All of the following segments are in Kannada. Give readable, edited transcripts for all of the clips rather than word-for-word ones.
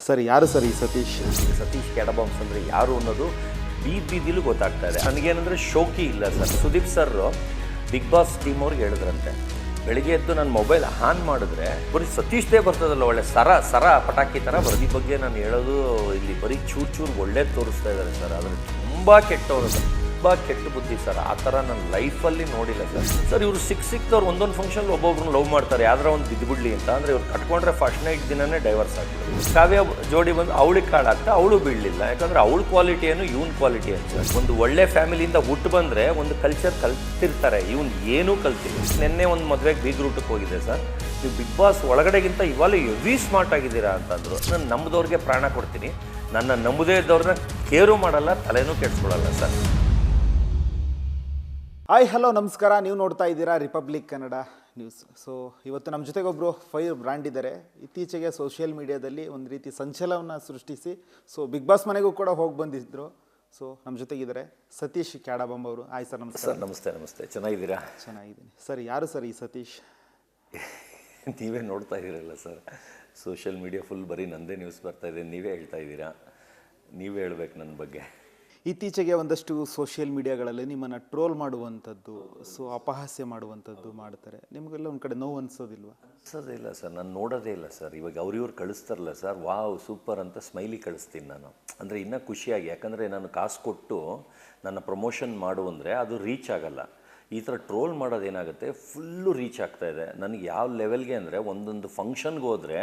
ಸರ್ ಯಾರು ಸರ್ ಈ ಸತೀಶ್? ಸತೀಶ್ ಕ್ಯಾಡಬಾಂಬ್ಸ್ ಅಂದರೆ ಯಾರು ಅನ್ನೋದು ಬೀದಿಲೂ ಗೊತ್ತಾಗ್ತಾ ಇದೆ. ನನಗೇನಂದರೆ ಶೋಕಿ ಇಲ್ಲ sir. Sudeep sir Bigg Boss team ಅವ್ರಿಗೆ ಹೇಳಿದ್ರಂತೆ, ಬೆಳಿಗ್ಗೆ ಎದ್ದು ನನ್ನ ಮೊಬೈಲ್ ಆನ್ ಮಾಡಿದ್ರೆ ಬರೀ ಸತೀಶ್ದೇ ಬರ್ತದಲ್ಲ, ಒಳ್ಳೆ ಸರ ಪಟಾಕಿ ಥರ ಬರೋದು. ಈ ಬಗ್ಗೆ ನಾನು ಹೇಳೋದು ಇಲ್ಲಿ ಬರೀ ಚೂರು ಒಳ್ಳೇದು ತೋರಿಸ್ತಾ ಇದ್ದಾರೆ ಸರ್. ಆದರೆ ತುಂಬ ಕೆಟ್ಟವರು ಸರ್, ತುಂಬ ಕೆಟ್ಟ ಬುದ್ಧಿ ಸರ್. ಆ ಥರ ನನ್ನ ಲೈಫಲ್ಲಿ ನೋಡಿಲ್ಲ ಸರ್. ಇವರು ಸಿಕ್ತವ್ರು ಒಂದೊಂದು ಫಂಕ್ಷನ್ ಒಬ್ಬೊಬ್ರನ್ನ ಲವ್ ಮಾಡ್ತಾರೆ, ಯಾವ್ದಾರ ಒಂದು ಬಿದ್ದುಬಿಡ್ಲಿ ಅಂತ. ಅಂದರೆ ಇವ್ರು ಕಟ್ಕೊಂಡ್ರೆ ಫಸ್ಟ್ ನೈಟ್ ದಿನನೇ ಡೈವರ್ಸ್ ಆಗ್ಬಿಡೋದು. ಕಾವ್ಯ ಜೋಡಿ ಬಂದು ಅವಳಿಗೆ ಕಾಡಾಗ್ತಾ ಅವಳು ಬೀಳಲಿಲ್ಲ, ಯಾಕಂದರೆ ಅವಳ ಕ್ವಾಲಿಟಿ ಏನು ಇವನ್ ಕ್ವಾಲಿಟಿ ಏನು ಸರ್. ಒಂದು ಒಳ್ಳೆ ಫ್ಯಾಮಿಲಿಯಿಂದ ಹುಟ್ಟು ಬಂದರೆ ಒಂದು ಕಲ್ಚರ್ ಕಲ್ತಿರ್ತಾರೆ, ಇವನು ಏನೂ ಕಲ್ತಿಲ್ಲ. ನಿನ್ನೆ ಒಂದು ಮದುವೆಗೆ ಬೀಗ್ರೂಟಕ್ಕೆ ಹೋಗಿದೆ ಸರ್. ನೀವು ಬಿಗ್ ಬಾಸ್ ಒಳಗಡೆಗಿಂತ ಇವಾಗ ಹೆವಿ ಸ್ಮಾರ್ಟ್ ಆಗಿದ್ದೀರಾ ಅಂತಂದರು. ನಾನು ನಂಬದವ್ರಿಗೆ ಪ್ರಾಣ ಕೊಡ್ತೀನಿ, ನನ್ನ ನಂಬದೇ ಇದ್ದವ್ರನ್ನ ಕೇರು ಮಾಡಲ್ಲ, ತಲೆನೂ ಕೆಡಿಸ್ಕೊಳ್ಳಲ್ಲ ಸರ್. ಹಾಯ್ ಹಲೋ ನಮಸ್ಕಾರ, ನೀವು ನೋಡ್ತಾ ಇದ್ದೀರಾ ರಿಪಬ್ಲಿಕ್ ಕನ್ನಡ ನ್ಯೂಸ್. ಸೊ ಇವತ್ತು ನಮ್ಮ ಜೊತೆಗೆ ಒಬ್ಬರು ಫೈರ್ ಬ್ರ್ಯಾಂಡ್ ಇದ್ದಾರೆ. ಇತ್ತೀಚೆಗೆ ಸೋಷಿಯಲ್ ಮೀಡಿಯಾದಲ್ಲಿ ಒಂದು ರೀತಿ ಸಂಚಲನವನ್ನು ಸೃಷ್ಟಿಸಿ ಬಿಗ್ ಬಾಸ್ ಮನೆಗೂ ಕೂಡ ಹೋಗಿ ಬಂದಿದ್ದರು. ಸೊ ನಮ್ಮ ಜೊತೆಗಿದ್ದಾರೆ ಸತೀಶ್ ಕ್ಯಾಡಬಾಂಬ್ ಅವರು. ಹಾಯ್ ಸರ್, ನಮಸ್ಕಾರ. ಸರ್ ನಮಸ್ತೆ, ಚೆನ್ನಾಗಿದ್ದೀರಾ? ಚೆನ್ನಾಗಿದ್ದೀನಿ ಸರ್. ಯಾರು ಸರ್ ಈ ಸತೀಶ್? ನೀವೇ ನೋಡ್ತಾ ಇದ್ದೀರಲ್ಲ ಸರ್, ಸೋಷಿಯಲ್ ಮೀಡಿಯಾ ಫುಲ್ ಬರೀ ನಂದೇ ನ್ಯೂಸ್ ಬರ್ತಾ ಇದೆ. ನೀವೇ ಹೇಳ್ತಾ ಇದ್ದೀರಾ, ನೀವೇ ಹೇಳ್ಬೇಕು ನನ್ನ ಬಗ್ಗೆ. ಇತ್ತೀಚೆಗೆ ಒಂದಷ್ಟು ಸೋಷಿಯಲ್ ಮೀಡಿಯಾಗಳಲ್ಲಿ ನಿಮ್ಮನ್ನು ಟ್ರೋಲ್ ಮಾಡುವಂಥದ್ದು, ಅಪಹಾಸ್ಯ ಮಾಡುವಂಥದ್ದು ಮಾಡ್ತಾರೆ. ನಿಮಗೆಲ್ಲ ಒಂದು ಕಡೆ ನೋವು ಅನಿಸೋದಿಲ್ವಾ? ಅನಿಸೋದಿಲ್ಲ ಸರ್, ನಾನು ನೋಡೋದೇ ಇಲ್ಲ ಸರ್. ಇವಾಗ ಅವ್ರಿವ್ರು ಕಳಿಸ್ತಾರಲ್ಲ ಸರ್, ವಾವ್ ಸೂಪರ್ ಅಂತ ಸ್ಮೈಲಿ ಕಳಿಸ್ತೀನಿ ನಾನು. ಅಂದರೆ ಇನ್ನೂ ಖುಷಿಯಾಗಿ, ಯಾಕಂದರೆ ನಾನು ಕಾಸು ಕೊಟ್ಟು ನನ್ನ ಪ್ರಮೋಷನ್ ಮಾಡು ಅಂದರೆ ಅದು ರೀಚ್ ಆಗಲ್ಲ. ಈ ಥರ ಟ್ರೋಲ್ ಮಾಡೋದೇನಾಗುತ್ತೆ, ಫುಲ್ಲು ರೀಚ್ ಆಗ್ತಾಯಿದೆ. ನನಗೆ ಯಾವ ಲೆವೆಲ್ಗೆ ಅಂದರೆ, ಒಂದೊಂದು ಫಂಕ್ಷನ್ಗೆ ಹೋದರೆ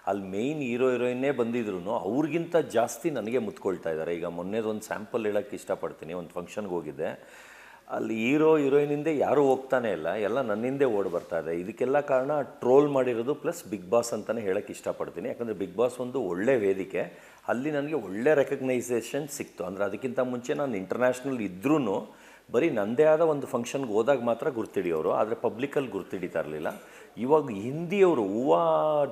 ಅಲ್ಲಿ ಮೇಯ್ನ್ ಹೀರೋಯಿನ್ನೇ ಬಂದಿದ್ರು ಅವ್ರಿಗಿಂತ ಜಾಸ್ತಿ ನನಗೆ ಮುತ್ಕೊಳ್ತಾ ಇದ್ದಾರೆ. ಈಗ ಮೊನ್ನೆದೊಂದು ಸ್ಯಾಂಪಲ್ ಹೇಳೋಕ್ಕೆ ಇಷ್ಟಪಡ್ತೀನಿ. ಒಂದು ಫಂಕ್ಷನ್ಗೆ ಹೋಗಿದ್ದೆ, ಅಲ್ಲಿ ಹೀರೋಯಿನಿಂದೆ ಯಾರೂ ಹೋಗ್ತಾನೆ ಇಲ್ಲ, ಎಲ್ಲ ನನ್ನಿಂದೆ ಓಡಿ ಬರ್ತಾ ಇದೆ. ಇದಕ್ಕೆಲ್ಲ ಕಾರಣ ಟ್ರೋಲ್ ಮಾಡಿರೋದು ಪ್ಲಸ್ ಬಿಗ್ ಬಾಸ್ ಅಂತಲೇ ಹೇಳೋಕ್ಕೆ ಇಷ್ಟಪಡ್ತೀನಿ. ಯಾಕಂದರೆ ಬಿಗ್ ಬಾಸ್ ಒಂದು ಒಳ್ಳೆ ವೇದಿಕೆ, ಅಲ್ಲಿ ನನಗೆ ಒಳ್ಳೆ ರೆಕಗ್ನೈಸೇಷನ್ ಸಿಕ್ತು. ಅಂದರೆ ಅದಕ್ಕಿಂತ ಮುಂಚೆ ನಾನು ಇಂಟರ್ನ್ಯಾಷನಲ್ ಇದ್ರೂ ಬರೀ ನನ್ನದೇ ಆದ ಒಂದು ಫಂಕ್ಷನ್ಗೆ ಹೋದಾಗ ಮಾತ್ರ ಗುರ್ತಿಡಿಯೋರು, ಆದರೆ ಪಬ್ಲಿಕಲ್ಲಿ ಗುರ್ತಿಡಿತಾ ಇರಲಿಲ್ಲ. ಇವಾಗ ಹಿಂದಿಯವರು, ಹೂವು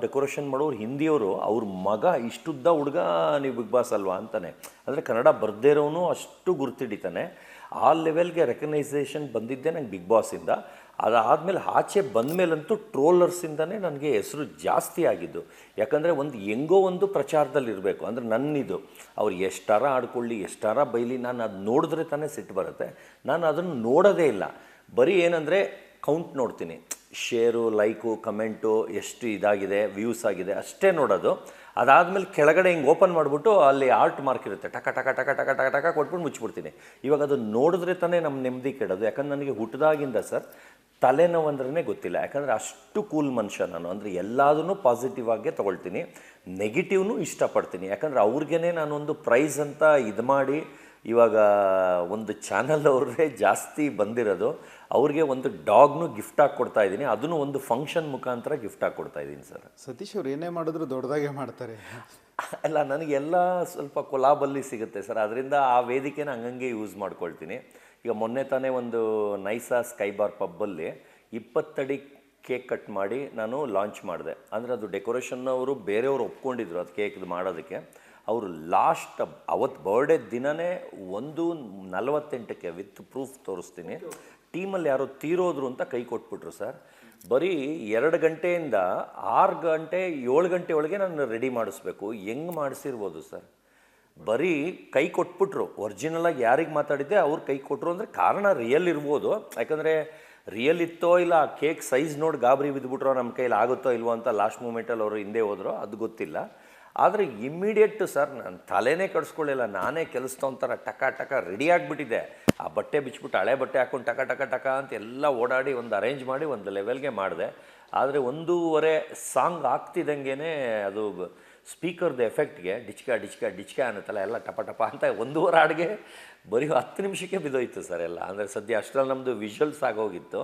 ಡೆಕೋರೇಷನ್ ಮಾಡೋರು ಹಿಂದಿಯವರು, ಅವ್ರ ಮಗ ಇಷ್ಟುದ್ದ ಹುಡುಗ ನೀವು ಬಿಗ್ ಬಾಸ್ ಅಲ್ವಾ ಅಂತಾನೆ. ಅಂದರೆ ಕನ್ನಡ ಬರ್ದೇ ಇರೋನು ಅಷ್ಟು ಗುರ್ತಿಡಿತಾನೆ. ಆ ಲೆವೆಲ್ಗೆ ರೆಕಗ್ನೈಸೇಷನ್ ಬಂದಿದ್ದೆ ನಂಗೆ ಬಿಗ್ ಬಾಸಿಂದ. ಅದಾದಮೇಲೆ ಆಚೆ ಬಂದಮೇಲಂತೂ ಟ್ರೋಲರ್ಸಿಂದನೇ ನನಗೆ ಹೆಸರು ಜಾಸ್ತಿ ಆಗಿದ್ದು. ಯಾಕಂದರೆ ಒಂದು ಹೆಂಗೋ ಒಂದು ಪ್ರಚಾರದಲ್ಲಿರಬೇಕು. ಅಂದರೆ ನನ್ನಿದು ಅವ್ರು ಎಷ್ಟಾರ ಆಡ್ಕೊಳ್ಳಿ, ಎಷ್ಟಾರ ಬೈಲಿ, ನಾನು ಅದು ನೋಡಿದ್ರೆ ತಾನೇ ಸಿಟ್ಟು ಬರುತ್ತೆ. ನಾನು ಅದನ್ನು ನೋಡೋದೇ ಇಲ್ಲ. ಬರೀ ಏನಂದರೆ ಕೌಂಟ್ ನೋಡ್ತೀನಿ, ಶೇರು, ಲೈಕು, ಕಮೆಂಟು ಎಷ್ಟು ಇದಾಗಿದೆ, ವ್ಯೂಸ್ ಆಗಿದೆ ಅಷ್ಟೇ ನೋಡೋದು. ಅದಾದಮೇಲೆ ಕೆಳಗಡೆ ಹಿಂಗೆ ಓಪನ್ ಮಾಡಿಬಿಟ್ಟು ಅಲ್ಲಿ ಆರ್ಟ್ ಮಾರ್ಕ್ ಇರುತ್ತೆ, ಟಕ ಟಕ ಟಕ ಟಕ ಟಕ ಟಕ ಕೊಟ್ಬಿಟ್ಟು ಮುಚ್ಚಿಬಿಡ್ತೀನಿ. ಇವಾಗ ಅದು ನೋಡಿದ್ರೆ ತಾನೇ ನಮ್ಮ ನೆಮ್ಮದಿ ಕೆಡೋದು. ಯಾಕಂದ್ರೆ ನನಗೆ ಹುಟ್ಟಿದಾಗಿಂದ ಸರ್ ತಲೆನೋವು ಅಂದ್ರೇ ಗೊತ್ತಿಲ್ಲ. ಯಾಕಂದರೆ ಅಷ್ಟು ಕೂಲ್ ಮನುಷ್ಯ ನಾನು. ಅಂದರೆ ಎಲ್ಲದನ್ನೂ ಪಾಸಿಟಿವ್ ಆಗೇ ತೊಗೊಳ್ತೀನಿ, ನೆಗೆಟಿವ್ನೂ ಇಷ್ಟಪಡ್ತೀನಿ. ಯಾಕಂದರೆ ಅವ್ರಿಗೇ ನಾನೊಂದು ಪ್ರೈಸ್ ಅಂತ ಇದು ಮಾಡಿ, ಇವಾಗ ಒಂದು ಚಾನಲ್ ಅವ್ರೇ ಜಾಸ್ತಿ ಬಂದಿರೋದು, ಅವ್ರಿಗೆ ಒಂದು ಡಾಗ್ನು ಗಿಫ್ಟ್ ಆಗಿ ಕೊಡ್ತಾ ಇದ್ದೀನಿ. ಅದನ್ನು ಒಂದು ಫಂಕ್ಷನ್ ಮುಖಾಂತರ ಗಿಫ್ಟ್ ಆಗಿ ಕೊಡ್ತಾ ಇದ್ದೀನಿ ಸರ್. ಸತೀಶ್ ಅವ್ರು ಏನೇ ಮಾಡಿದ್ರು ದೊಡ್ಡದಾಗೆ ಮಾಡ್ತಾರೆ. ಅಲ್ಲ, ನನಗೆಲ್ಲ ಸ್ವಲ್ಪ ಕೊಲಾಬಲ್ಲಿ ಸಿಗುತ್ತೆ ಸರ್, ಅದರಿಂದ ಆ ವೇದಿಕೆನ ಹಂಗಂಗೆ ಯೂಸ್ ಮಾಡ್ಕೊಳ್ತೀನಿ. ಈಗ ಮೊನ್ನೆ ತಾನೇ ಒಂದು ನೈಸಾ ಸ್ಕೈ ಬಾರ್ ಪಬ್ಬಲ್ಲಿ 20 ಅಡಿ ಕೇಕ್ ಕಟ್ ಮಾಡಿ ನಾನು ಲಾಂಚ್ ಮಾಡಿದೆ. ಅಂದರೆ ಅದು ಡೆಕೋರೇಷನ್ನವರು ಬೇರೆಯವರು ಒಪ್ಕೊಂಡಿದ್ರು ಅದು ಕೇಕ್ ಮಾಡೋದಕ್ಕೆ. ಅವರು ಲಾಸ್ಟ್ ಅವತ್ತು ಬರ್ಡೇ ದಿನವೇ 1:48 ವಿತ್ ಪ್ರೂಫ್ ತೋರಿಸ್ತೀನಿ, ಟೀಮಲ್ಲಿ ಯಾರೋ ತೀರೋದ್ರು ಅಂತ ಕೈ ಕೊಟ್ಬಿಟ್ರು ಸರ್. ಬರೀ 2 ಗಂಟೆಯಿಂದ 6 ಗಂಟೆ 7 ಗಂಟೆ ಒಳಗೆ ನಾನು ರೆಡಿ ಮಾಡಿಸ್ಬೇಕು. ಹೆಂಗೆ ಮಾಡಿಸಿರ್ಬೋದು ಸರ್? ಬರೀ ಕೈ ಕೊಟ್ಬಿಟ್ರು. ಒರಿಜಿನಲಾಗಿ ಯಾರಿಗೆ ಮಾತಾಡಿದ್ದೆ ಅವ್ರು ಕೈ ಕೊಟ್ಟರು. ಅಂದರೆ ಕಾರಣ ರಿಯಲ್ ಇರ್ಬೋದು, ಯಾಕಂದರೆ ರಿಯಲ್ ಇತ್ತೋ ಇಲ್ಲ ಕೇಕ್ ಸೈಜ್ ನೋಡಿ ಗಾಬರಿ ಬಿದ್ದುಬಿಟ್ರೋ, ನಮ್ಮ ಕೈಲಿ ಆಗುತ್ತೋ ಇಲ್ವೋ ಅಂತ ಲಾಸ್ಟ್ ಮೂಮೆಂಟಲ್ಲಿ ಅವರು ಹಿಂದೆ ಹೋದ್ರು, ಅದು ಗೊತ್ತಿಲ್ಲ. ಆದರೆ ಇಮ್ಮಿಡಿಯೇಟ್ ಸರ್ ನಾನು ತಲೆನೇ ಕಡಿಸ್ಕೊಳ್ಳಿಲ್ಲ, ನಾನೇ ಕೆಲಸದೊಂಥರ ಟಕ ಟಕ ರೆಡಿ ಆಗಿಬಿಟ್ಟಿದ್ದೆ. ಆ ಬಟ್ಟೆ ಬಿಚ್ಬಿಟ್ಟು ಹಳೆ ಬಟ್ಟೆ ಹಾಕ್ಕೊಂಡು ಟಕ ಟಕ ಟಕ ಅಂತ ಎಲ್ಲ ಓಡಾಡಿ ಒಂದು ಅರೇಂಜ್ ಮಾಡಿ ಒಂದು ಲೆವೆಲ್ಗೆ ಮಾಡಿದೆ. ಆದರೆ 1:30 ಸಾಂಗ್ ಆಗ್ತಿದ್ದಂಗೆ ಅದು ಸ್ಪೀಕರ್ದು ಎಫೆಕ್ಟ್ಗೆ ಡಿಚ್ಕ ಅನ್ನತ್ತಲ್ಲ, ಎಲ್ಲ ಟಪ ಟಪ ಅಂತ 1:30 ಹಾಡಿಗೆ ಬರೀ 10 ನಿಮಿಷಕ್ಕೆ ಬಿದ್ದೋಯ್ತು ಸರ್ ಎಲ್ಲ. ಅಂದರೆ ಸದ್ಯ ಅಷ್ಟರಲ್ಲಿ ನಮ್ಮದು ವಿಷುವಲ್ಸ್ ಆಗೋಗಿತ್ತು.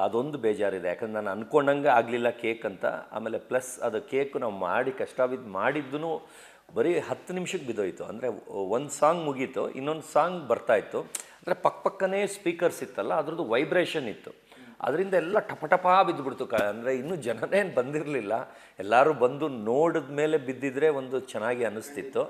ಅದೊಂದು ಬೇಜಾರಿದೆ, ಯಾಕಂದ್ರೆ ನಾನು ಅಂದ್ಕೊಂಡಂಗೆ ಆಗಲಿಲ್ಲ ಕೇಕ್ ಅಂತ. ಆಮೇಲೆ ಪ್ಲಸ್ ಅದು ಕೇಕು ನಾವು ಮಾಡಿ ಕಷ್ಟ ಬಿದ್ದು ಮಾಡಿದ್ದೂ ಬರೀ 10 ನಿಮಿಷಕ್ಕೆ ಬಿದ್ದೋಯ್ತು. ಅಂದರೆ ಒಂದು ಸಾಂಗ್ ಮುಗೀತು, ಇನ್ನೊಂದು ಸಾಂಗ್ ಬರ್ತಾಯಿತ್ತು. ಅಂದರೆ ಪಕ್ಕನೇ ಸ್ಪೀಕರ್ಸ್ ಇತ್ತಲ್ಲ, ಅದ್ರದ್ದು ವೈಬ್ರೇಷನ್ ಇತ್ತು, ಅದರಿಂದ ಎಲ್ಲ ಟಪ ಬಿದ್ದುಬಿಡ್ತು. ಅಂದರೆ ಇನ್ನೂ ಜನನೇ ಬಂದಿರಲಿಲ್ಲ, ಎಲ್ಲರೂ ಬಂದು ನೋಡಿದ ಮೇಲೆ ಬಿದ್ದಿದ್ರೆ ಒಂದು ಚೆನ್ನಾಗಿ ಅನ್ನಿಸ್ತಿತ್ತು.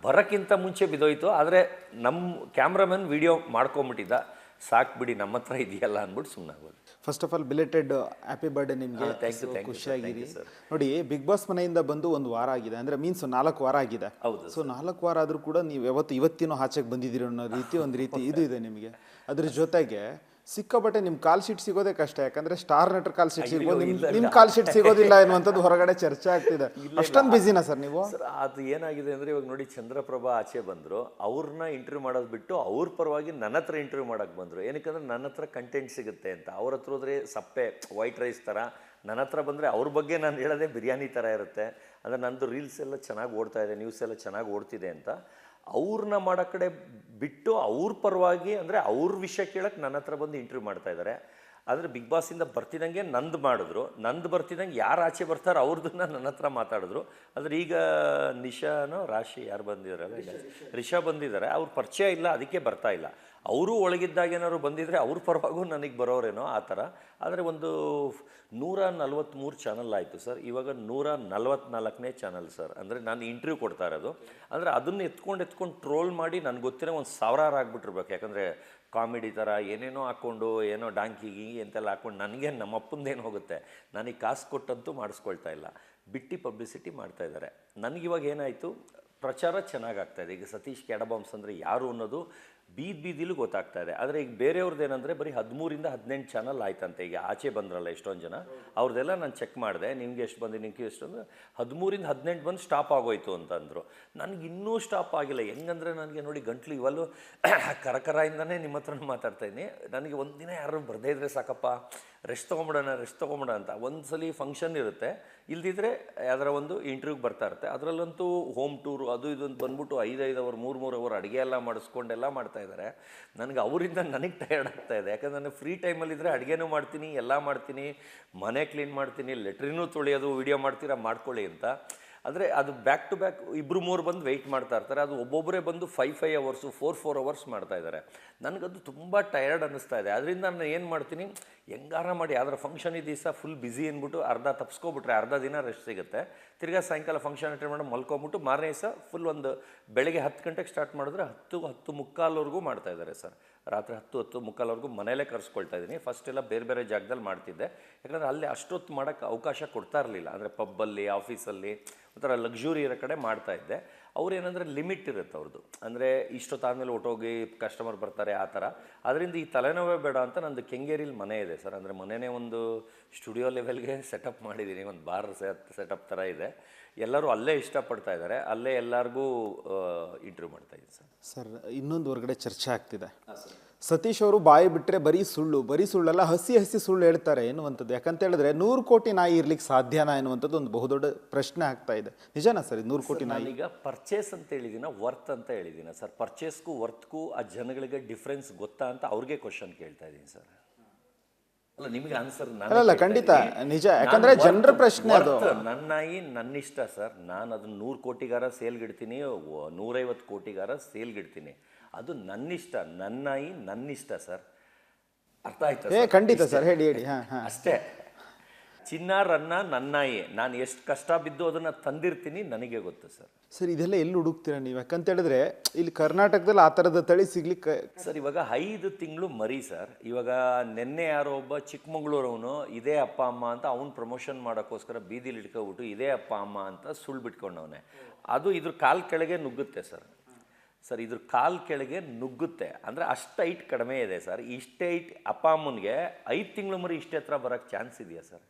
ಬರೋಕ್ಕಿಂತ ಮುಂಚೆ ಬಿದ್ದೋಯ್ತು. ಆದರೆ ನಮ್ಮ ಕ್ಯಾಮ್ರಾಮನ್ ವಿಡಿಯೋ ಮಾಡ್ಕೊಂಬಿಟ್ಟಿದ್ದ, ಸಾಕು ಬಿಡಿ ನಮ್ಮ ಹತ್ರ ಇದೆಯಲ್ಲ ಅಂದ್ಬಿಟ್ಟು ಸುಮ್ಮನಾಗೋದು. First of all belated happy birthday ನಿಮಗೆ. ಥ್ಯಾಂಕ್ ಯು ಖುಷಿಯಾಗಿರಿ. ನೋಡಿ, ಬಿಗ್ ಬಾಸ್ ಮನೆಯಿಂದ ಬಂದು 1 ವಾರ ಆಗಿದೆ, ಅಂದರೆ ಮೀನ್ಸ್ 4 ವಾರ ಆಗಿದೆ. ಹೌದು. ಸೊ 4 ವಾರ ಆದರೂ ಕೂಡ ನೀವು ಇವತ್ತಿನೂ ಆಚೆಗೆ ಬಂದಿದ್ದೀರಿ ಅನ್ನೋ ರೀತಿ ಒಂದು ರೀತಿ ಇದು ಇದೆ ನಿಮಗೆ. ಅದ್ರ ಜೊತೆಗೆ ಸಿಕ್ಕಾಪಟ್ಟೆ ನಿಮ್ಮ ಕಾಲ್ ಶೀಟ್ ಸಿಗೋದೇ ಕಷ್ಟ, ಯಾಕಂದ್ರೆ ಸ್ಟಾರ್ ನಟರ್ ಕಾಲ್ ಶೀಟ್ ಸಿಗೋದು, ನಿಮ್ಮ ಕಾಲ್ ಶೀಟ್ ಸಿಗೋದಿಲ್ಲ ಎನ್ನುವಂಥದ್ದು ಹೊರಗಡೆ ಚರ್ಚೆ ಆಗ್ತಿದೆ. ಅಷ್ಟೊಂದು ಬಿಸಿನಾ ಸರ್ ನೀವು? ಸರ್ ಅದು ಏನಾಗಿದೆ ಅಂದರೆ ಇವಾಗ ನೋಡಿ, ಚಂದ್ರಪ್ರಭಾ ಆಚೆ ಬಂದರು, ಅವ್ರನ್ನ ಇಂಟರ್ವ್ಯೂ ಮಾಡೋದು ಬಿಟ್ಟು ಅವ್ರ ಪರವಾಗಿ ನನ್ನ ಹತ್ರ ಇಂಟರ್ವ್ಯೂ ಮಾಡೋಕ್ಕೆ ಬಂದರು. ಏನಕ್ಕೆ ನನ್ನ ಹತ್ರ ಕಂಟೆಂಟ್ ಸಿಗುತ್ತೆ ಅಂತ. ಅವ್ರ ಹತ್ರ ಹೋದ್ರೆ ಸಪ್ಪೆ ವೈಟ್ ರೈಸ್ ಥರ, ನನ್ನ ಹತ್ರ ಬಂದರೆ ಅವ್ರ ಬಗ್ಗೆ ನಾನು ಹೇಳೋದೇ ಬಿರಿಯಾನಿ ಥರ ಇರುತ್ತೆ. ಅಂದರೆ ನಂದು ರೀಲ್ಸ್ ಎಲ್ಲ ಚೆನ್ನಾಗಿ ಓಡ್ತಾ ಇದೆ, ನ್ಯೂಸ್ ಎಲ್ಲ ಚೆನ್ನಾಗಿ ಓಡ್ತಿದೆ ಅಂತ ಅವ್ರನ್ನ ಮಾಡೋ ಕಡೆ ಬಿಟ್ಟು ಅವ್ರ ಪರವಾಗಿ, ಅಂದರೆ ಅವ್ರ ವಿಷಯ ಕೇಳಕ್ಕೆ ನನ್ನ ಹತ್ರ ಬಂದು ಇಂಟರ್ವ್ಯೂ ಮಾಡ್ತಾ ಇದ್ದಾರೆ. ಆದರೆ ಬಿಗ್ ಬಾಸಿಂದ ಬರ್ತಿದ್ದಂಗೆ ನಂದು ಮಾಡಿದ್ರು, ನಂದು ಬರ್ತಿದ್ದಂಗೆ ಯಾರು ಆಚೆ ಬರ್ತಾರೋ ಅವ್ರದನ್ನ ನನ್ನ ಹತ್ರ ಮಾತಾಡಿದ್ರು. ಅಂದರೆ ಈಗ ನಿಶಾನೋ ರಾಶಿ ಯಾರು ಬಂದಿದ್ದಾರಲ್ಲ, ಈಗ ರಿಷಾ ಬಂದಿದ್ದಾರೆ, ಅವ್ರ ಪರಿಚಯ ಇಲ್ಲ, ಅದಕ್ಕೆ ಬರ್ತಾ ಇಲ್ಲ. ಅವರು ಒಳಗಿದ್ದಾಗ ಏನಾದ್ರು ಬಂದಿದ್ರೆ ಅವ್ರ ಪರವಾಗೂ ನನಗೆ ಬರೋರೇನೋ ಆ ಥರ. ಆದರೆ ಒಂದು 143 ಚಾನಲ್ ಆಯಿತು ಸರ್, ಇವಾಗ 144ನೇ ಚಾನಲ್ ಸರ್. ಅಂದರೆ ನಾನು ಇಂಟರ್ವ್ಯೂ ಕೊಡ್ತಾ ಇರೋದು. ಅಂದರೆ ಅದನ್ನು ಎತ್ಕೊಂಡು ಟ್ರೋಲ್ ಮಾಡಿ ನನಗೆ ಗೊತ್ತಿರೋ 1000 ಆಗಿಬಿಟ್ಟಿರ್ಬೇಕು. ಯಾಕಂದರೆ ಕಾಮಿಡಿ ಥರ ಏನೇನೋ ಹಾಕ್ಕೊಂಡು, ಏನೋ ಡಾಂಕಿ ಅಂತೆಲ್ಲ ಹಾಕ್ಕೊಂಡು ನನಗೆ ನಮ್ಮ ಅಪ್ಪಂದೇನು ಹೋಗುತ್ತೆ. ನನಗೆ ಕಾಸು ಕೊಟ್ಟಂತೂ ಮಾಡಿಸ್ಕೊಳ್ತಾ ಇಲ್ಲ, ಬಿಟ್ಟು ಪಬ್ಲಿಸಿಟಿ ಮಾಡ್ತಾಯಿದ್ದಾರೆ. ನನಗಿವಾಗ ಏನಾಯಿತು, ಪ್ರಚಾರ ಚೆನ್ನಾಗಾಗ್ತಾಯಿದೆ. ಈಗ ಸತೀಶ್ ಕ್ಯಾಡಬಾಂಬ್ಸ್ ಅಂದರೆ ಯಾರು ಅನ್ನೋದು ಬೀದಿಲೂ ಗೊತ್ತಾಗ್ತಾ ಇದೆ. ಆದರೆ ಈಗ ಬೇರೆಯವ್ರದ್ದು ಏನಂದರೆ ಬರೀ 13ರಿಂದ 18 ಚಾನಲ್ ಆಯ್ತಂತೆ. ಈಗ ಆಚೆ ಬಂದ್ರಲ್ಲ ಎಷ್ಟೊಂದು ಜನ, ಅವ್ರದ್ದೆಲ್ಲ ನಾನು ಚೆಕ್ ಮಾಡಿದೆ, ನಿಮ್ಗೆ ಎಷ್ಟು ಬಂದು ನಿಮ್ಗೆ ಎಷ್ಟು ಅಂದರೆ 13ರಿಂದ 18 ಬಂದು ಸ್ಟಾಪ್ ಆಗೋಯ್ತು ಅಂತಂದರು. ನನಗೆ ಇನ್ನೂ ಸ್ಟಾಪ್ ಆಗಿಲ್ಲ. ಹೆಂಗಂದರೆ ನನಗೆ ನೋಡಿ ಗಂಟ್ಲು ಇವಲ್ಲೂ ಕರಕರಯಿಂದನೇ ನಿಮ್ಮ ಹತ್ರ ಮಾತಾಡ್ತಾಯಿದ್ದೀನಿ. ನನಗೆ ಒಂದಿನ ಯಾರು ಬರದೇ ಇದ್ದರೆ ಸಾಕಪ್ಪ, ರೆಸ್ಟ್ ತೊಗೊಂಬಿಡೋಣ ಅಂತ. ಒಂದು ಸಲ ಫಂಕ್ಷನ್ ಇರುತ್ತೆ, ಇಲ್ದಿದ್ರೆ ಯಾವ್ದಾರ ಒಂದು ಇಂಟರ್ವ್ಯೂಗೆ ಬರ್ತಾ ಇರುತ್ತೆ. ಅದರಲ್ಲಂತೂ ಹೋಮ್ ಟೂರು ಅದು ಇದು ಅಂತ ಬಂದ್ಬಿಟ್ಟು 5 ಅವರ್ 3 ಅವರ್ ಅಡುಗೆ ಎಲ್ಲ ಮಾಡಿಸ್ಕೊಂಡೆಲ್ಲ ಮಾಡ್ತಾ ಇದ್ದಾರೆ. ನನಗೆ ಅವರಿಂದ ನನಗೆ ಟಯರ್ಡ್ ಆಗ್ತಾ ಇದೆ. ಯಾಕಂದರೆ ನಾನು ಫ್ರೀ ಟೈಮಲ್ಲಿದ್ದರೆ ಅಡುಗೆನೂ ಮಾಡ್ತೀನಿ, ಎಲ್ಲ ಮಾಡ್ತೀನಿ, ಮನೆ ಕ್ಲೀನ್ ಮಾಡ್ತೀನಿ, ಲೆಟ್ರಿನೂ ತೊಳೆಯೋದು, ವೀಡಿಯೋ ಮಾಡ್ತೀರಾ ಮಾಡ್ಕೊಳ್ಳಿ ಅಂತ. ಅಂದರೆ ಅದು ಬ್ಯಾಕ್ ಟು ಬ್ಯಾಕ್ 2-3 ಬಂದು ವೆಯ್ಟ್ ಮಾಡ್ತಾ ಇರ್ತಾರೆ. ಅದು ಒಬ್ಬೊಬ್ಬರೇ ಬಂದು 5 ಅವರ್ಸು 4 ಅವರ್ಸ್ ಮಾಡ್ತಾ ಇದ್ದಾರೆ. ನನಗದು ತುಂಬ ಟಯರ್ಡ್ ಅನ್ನಿಸ್ತಾ ಇದೆ. ಅದರಿಂದ ನಾನು ಏನು ಮಾಡ್ತೀನಿ, ಹೆಂಗಾರ ಮಾಡಿ ಯಾವ್ದಾರ ಫಂಕ್ಷನ್ ದಿವಸ ಫುಲ್ ಬ್ಯುಸಿ ಅಂದ್ಬಿಟ್ಟು ಅರ್ಧ ತಪ್ಸ್ಕೊಬಿಟ್ರೆ ಅರ್ಧ ದಿನ ರೆಸ್ಟ್ ಸಿಗುತ್ತೆ. ತಿರ್ಗಾ ಸಾಯಂಕಾಲ ಫಂಕ್ಷನ್ ಅಟೆಂಡ್ ಮಾಡಿ ಮಲ್ಕೊಂಬಿಟ್ಟು ಮಾರನೇ ದಿವಸ ಫುಲ್ ಒಂದು ಬೆಳಗ್ಗೆ 10 ಗಂಟೆಗೆ ಸ್ಟಾರ್ಟ್ ಮಾಡಿದ್ರೆ 10-10:45ವರೆಗೂ ಮಾಡ್ತಾಯಿದ್ದಾರೆ ಸರ್. ರಾತ್ರಿ 10-10:45ವರೆಗೂ ಮನೇಲೇ ಕರ್ಸ್ಕೊಳ್ತಾ ಇದ್ದೀನಿ. ಫಸ್ಟ್ ಎಲ್ಲ ಬೇರೆ ಜಾಗದಲ್ಲಿ ಮಾಡ್ತಿದ್ದೆ, ಯಾಕಂದರೆ ಅಲ್ಲಿ ಅಷ್ಟೊತ್ತು ಮಾಡೋಕ್ಕೆ ಅವಕಾಶ ಕೊಡ್ತಾ ಇರಲಿಲ್ಲ. ಅಂದರೆ ಪಬ್ಬಲ್ಲಿ, ಆಫೀಸಲ್ಲಿ ಒಂಥರ ಲಕ್ಸುರಿ ಇರೋ ಕಡೆ ಮಾಡ್ತಾಯಿದ್ದೆ. ಅವ್ರೇನಂದರೆ ಲಿಮಿಟ್ ಇರುತ್ತೆ ಅವ್ರದ್ದು. ಅಂದರೆ ಇಷ್ಟೊತ್ತಾದಮೇಲೆ ಹೊಟ್ಟೋಗಿ ಕಸ್ಟಮರ್ ಬರ್ತಾರೆ ಆ ಥರ. ಅದರಿಂದ ಈ ತಲೆನೋವೇ ಬೇಡ ಅಂತ ನಂದು ಕೆಂಗೇರಿಲಿ ಮನೆ ಇದೆ ಸರ್. ಅಂದರೆ ಮನೆಯೇ ಒಂದು ಸ್ಟುಡಿಯೋ ಲೆವೆಲ್ಗೆ ಸೆಟಪ್ ಮಾಡಿದ್ದೀನಿ, ಒಂದು ಬಾರ್ ಸೆಟಪ್ ಥರ ಇದೆ. ಎಲ್ಲರೂ ಅಲ್ಲೇ ಇಷ್ಟಪಡ್ತಾ ಇದ್ದಾರೆ, ಅಲ್ಲೇ ಎಲ್ಲರಿಗೂ ಇಂಟರ್ವ್ಯೂ ಮಾಡ್ತಾಯಿದ್ದೀನಿ ಸರ್. ಸರ್, ಇನ್ನೊಂದು ಹೊರಗಡೆ ಚರ್ಚೆ ಆಗ್ತಿದೆ. ಸತೀಶ್ ಅವರು ಬಾಯಿ ಬಿಟ್ಟರೆ ಬರೀ ಸುಳ್ಳೆಲ್ಲ ಹಸಿ ಸುಳ್ಳು ಹೇಳ್ತಾರೆ ಎನ್ನುವಂಥದ್ದು. ಯಾಕಂತ ಹೇಳಿದ್ರೆ 100 ಕೋಟಿ ನಾಯಿ ಇರ್ಲಿಕ್ಕೆ ಸಾಧ್ಯನಾ ಎನ್ನುವಂಥದ್ದು ಒಂದು ಬಹುದೊಡ್ಡ ಪ್ರಶ್ನೆ ಆಗ್ತಾ ಇದೆ. ನಿಜನಾ ಸರ್, 100 ಕೋಟಿ ನಾಯಿ? ಈಗ ಪರ್ಚೇಸ್ ಅಂತ ಹೇಳಿದಿನ, ವರ್ತ್ ಅಂತ ಹೇಳಿದಿನ ಸರ್? ಪರ್ಚೇಸ್ಗೂ ವರ್ತ್ಗೂ ಆ ಜನಗಳಿಗೆ ಡಿಫ್ರೆನ್ಸ್ ಗೊತ್ತಾ ಅಂತ ಅವ್ರಿಗೆ ಕ್ವಶನ್ ಕೇಳ್ತಾ ಇದ್ದೀನಿ ಸರ್. ಅಲ್ಲ, ನಿಮಗೆ ಆನ್ಸರ್ ಅಲ್ಲ, ಖಂಡಿತ ನಿಜ. ಯಾಕಂದ್ರೆ ಜನರ ಪ್ರಶ್ನೆ ಅದು. ನನ್ನ ನಾಯಿ ನನ್ನಿಷ್ಟ ಸರ್. ನಾನು ಅದನ್ನ 100 ಕೋಟಿಗಾರ ಸೇಲ್ಗಿಡ್ತೀನಿ, 150 ಕೋಟಿಗಾರ ಸೇಲ್ಗಿಡ್ತೀನಿ, ಅದು ನನ್ನಿಷ್ಟ. ನನ್ನ ನಾಯಿ ನನ್ನಿಷ್ಟ ಸರ್. ಅರ್ಥ ಆಯ್ತಾ? ಖಂಡಿತ ಸರ್, ಹೇಳಿ. ಅಷ್ಟೇ. ಚಿನ್ನಾರನ್ನ ನನ್ನ ನಾಯಿ, ನಾನು ಎಷ್ಟು ಕಷ್ಟ ಬಿದ್ದು ಅದನ್ನು ತಂದಿರ್ತೀನಿ, ನನಗೆ ಗೊತ್ತು ಸರ್. ಸರ್, ಇದೆಲ್ಲ ಎಲ್ಲಿ ಹುಡುಕ್ತೀರಾ ನೀವು? ಯಾಕಂತ ಹೇಳಿದ್ರೆ ಇಲ್ಲಿ ಕರ್ನಾಟಕದಲ್ಲಿ ಆ ಥರದ ತಳಿ ಸಿಗ್ಲಿಕ್ಕೆ ಸರ್ ಇವಾಗ 5 ತಿಂಗಳು ಮರಿ ಸರ್. ಇವಾಗ ನಿನ್ನೆ ಯಾರೋ ಒಬ್ಬ ಚಿಕ್ಕಮಂಗ್ಳೂರವನು ಇದೇ ಅಪ್ಪ ಅಮ್ಮ ಅಂತ ಅವ್ನು ಪ್ರಮೋಷನ್ ಮಾಡೋಕ್ಕೋಸ್ಕರ ಬೀದಿಲಿ ಇಟ್ಕೊಬಿಟ್ಟು ಇದೇ ಅಪ್ಪ ಅಮ್ಮ ಅಂತ ಸುಳ್ಳು ಬಿಟ್ಕೊಂಡವನೆ. ಅದು ಇದ್ರ ಕಾಲು ಕೆಳಗೆ ನುಗ್ಗುತ್ತೆ ಸರ್. ಇದ್ರ ಕಾಲು ಕೆಳಗೆ ನುಗ್ಗುತ್ತೆ. ಅಂದರೆ ಅಷ್ಟು ಹೈಟ್ ಕಡಿಮೆ ಇದೆ ಸರ್. ಇಷ್ಟೇ ಹೈಟ್ ಅಪ್ಪ ಅಮ್ಮನಿಗೆ 5 ತಿಂಗಳು ಮರಿ ಇಷ್ಟೇ ಹತ್ರ ಬರೋಕ್ಕೆ ಚಾನ್ಸ್ ಇದೆಯಾ ಸರ್?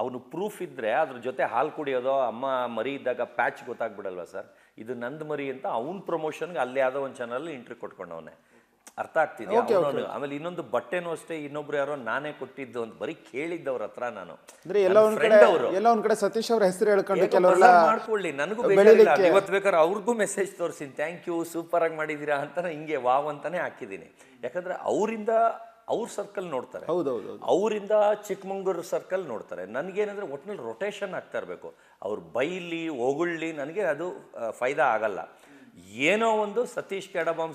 ಅವನು ಪ್ರೂಫ್ ಇದ್ದರೆ ಅದ್ರ ಜೊತೆ ಹಾಲು ಕುಡಿಯೋದೋ, ಅಮ್ಮ ಮರಿ ಇದ್ದಾಗ ಪ್ಯಾಚ್ ಗೊತ್ತಾಗ್ಬಿಡಲ್ವ ಸರ್? ಇದು ನಂದು ಮರಿ ಅಂತ ಅವ್ನ ಪ್ರಮೋಷನ್ಗೆ ಅಲ್ಲೇ ಯಾವುದೋ ಒಂದು ಚಾನಲ್ ಇಂಟ್ರಿ ಕೊಟ್ಕೊಂಡವನೇ. ಅರ್ಥ ಆಗ್ತಿದೆ? ಆಮೇಲೆ ಇನ್ನೊಂದು ಬಟ್ಟೆನೂ ಅಷ್ಟೇ, ಇನ್ನೊಬ್ರು ಯಾರೋ ನಾನೇ ಕೊಟ್ಟಿದ್ದು ಅಂತ ಬರೀ ಕೇಳಿದ್ದವ್ರ ಹತ್ರ ನಾನು. ಎಲ್ಲ ಒಂದ್ ಕಡೆ ಸತೀಶ್ ಅವ್ರ ಹೆಸರು ಹೇಳ್ಕೊಂಡು ಕೆಲವರೆಲ್ಲ ಮಾಡ್ಕೊಳ್ಳಿ, ನನಗೂ ಬೇಕಿಲ್ಲ. ಇವತ್ತು ಬೇಕಾದ್ರೆ ಅವ್ರಿಗೂ ಮೆಸೇಜ್ ತೋರಿಸಿನಿ, ಥ್ಯಾಂಕ್ ಯು, ಸೂಪರ್ ಆಗಿ ಮಾಡಿದ್ದೀರಾ ಅಂತ ಹಿಂಗೆ ವಾವ್ ಅಂತಾನೆ ಹಾಕಿದ್ದೀನಿ. ಯಾಕಂದ್ರೆ ಅವರಿಂದ ಅವ್ರ ಸರ್ಕಲ್ ನೋಡ್ತಾರೆ, ಅವರಿಂದ ಚಿಕ್ಕಮಂಗ್ಳೂರು ಸರ್ಕಲ್ ನೋಡ್ತಾರೆ. ನನಗೇನಂದ್ರೆ ಒಟ್ಟಿನಲ್ಲಿ ರೊಟೇಷನ್ ಆಗ್ತಾ ಇರಬೇಕು. ಅವ್ರು ಬೈಲಿ ಹೊಗಳ್ಳಿ ನನಗೆ ಅದು ಫೈದಾ ಆಗಲ್ಲ. ಏನೋ ಒಂದು ಸತೀಶ್ ಕ್ಯಾಡಬಾಂಬ್